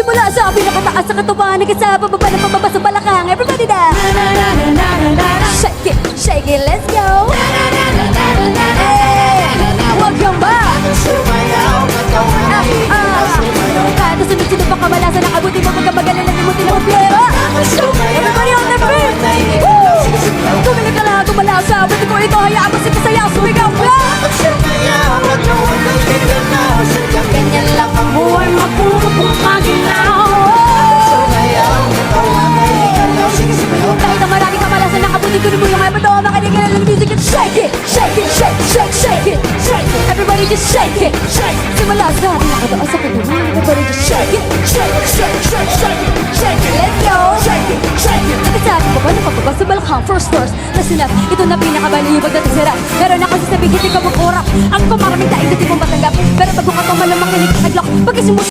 Simula sa pinakataas sa katawan hanggang sa bababa ng pababa sa balakang. Everybody dance! Shake it, let's go! Hey! Welcome back! Kada sunod-sunod pa kamalasan, nakabuti mo magkamagalan na limutin ang problema. Everybody on the beat! Tumilig ka lang, tumalasa. Pwede ko ito, hayaan mo siya sumigaw ka! Ganyan lang ang buhay, magpupaginaw. Kahit ang maraming kamalasan, nakabuti ko mo yung iPad o makinig ka lang ng music and shake it, shake it, shake, shake, shake it, shake it. Everybody just shake it, shake. Simula sa pinakataas sa katawan, everybody just shake it, shake, shake, shake, shake it, shake it. Let's go, shake it, shake it. Nakasabi ko ba na pagpabas sa balakang first verse na sinap, ito na pinakabalibag na tisira. Pero nakasasabi, hindi ka makurap. Ang kumaraming tayo, hindi mo matanggap. Pero bago ka pang malamang kinig, naglok, pagkasimulat